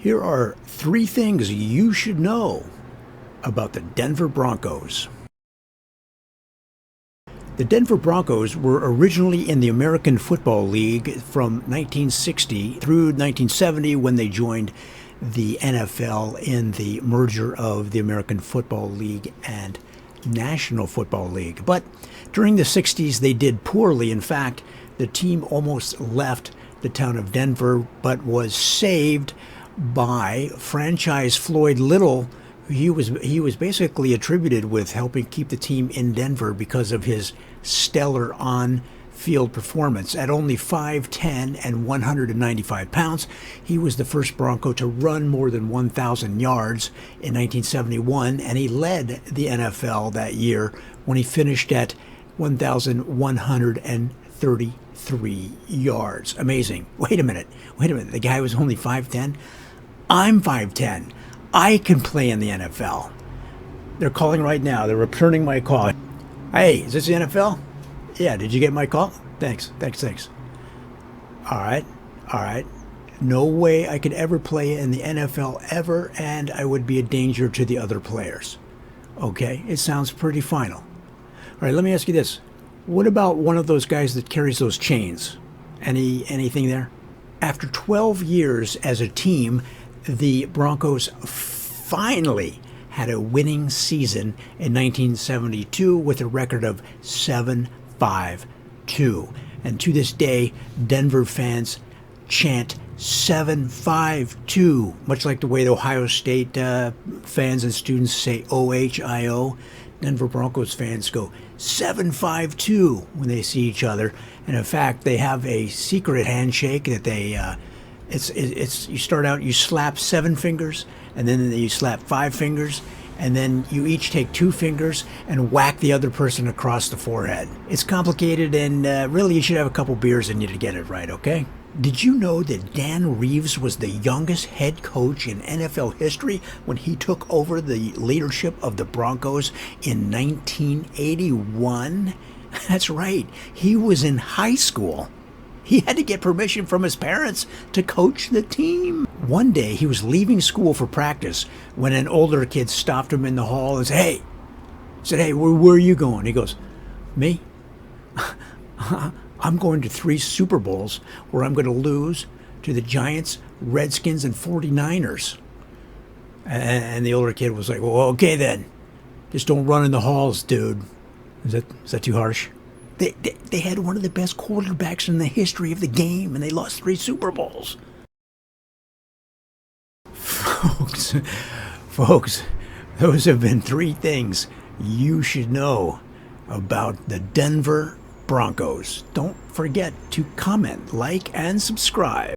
Here are 3 things you should know about the Denver Broncos. The Denver Broncos were originally in the American Football League from 1960 through 1970 when they joined the NFL in the merger of the American Football League and National Football League. But during the 60s, they did poorly. In fact, the team almost left the town of Denver, but was saved by franchise Floyd Little. He was basically attributed with helping keep the team in Denver because of his stellar on-field performance. At only 5'10" and 195 pounds, he was the first Bronco to run more than 1,000 yards in 1971, and he led the NFL that year when he finished at 1,133 yards. Amazing. Wait a minute. The guy was only 5'10"? I'm 5'10". I can play in the NFL. They're calling right now. They're returning my call. Hey, is this the NFL? Yeah, did you get my call? Thanks. All right. No way I could ever play in the NFL ever, and I would be a danger to the other players. Okay, it sounds pretty final. All right, let me ask you this. What about one of those guys that carries those chains? Anything there? After 12 years as a team, the Broncos finally had a winning season in 1972 with a record of 7-5-2. And to this day, Denver fans chant 7-5-2, much like the way the Ohio State fans and students say OHIO. Denver Broncos fans go 7-5-2 when they see each other. And in fact, they have a secret handshake that they it's you start out, you slap 7 fingers, and then you slap 5 fingers, and then you each take 2 fingers and whack the other person across the forehead. It's complicated, and really you should have a couple beers in you to get it right, okay? Did you know that Dan Reeves was the youngest head coach in NFL history when he took over the leadership of the Broncos in 1981? That's right, he was in high school. He had to get permission from his parents to coach the team. One day, he was leaving school for practice when an older kid stopped him in the hall and said, hey, where are you going? He goes, me? I'm going to 3 Super Bowls where I'm going to lose to the Giants, Redskins, and 49ers. And the older kid was like, well, okay then. Just don't run in the halls, dude. Is that too harsh? They had one of the best quarterbacks in the history of the game, and they lost 3 Super Bowls. Folks, those have been 3 things you should know about the Denver Broncos. Don't forget to comment, like, and subscribe.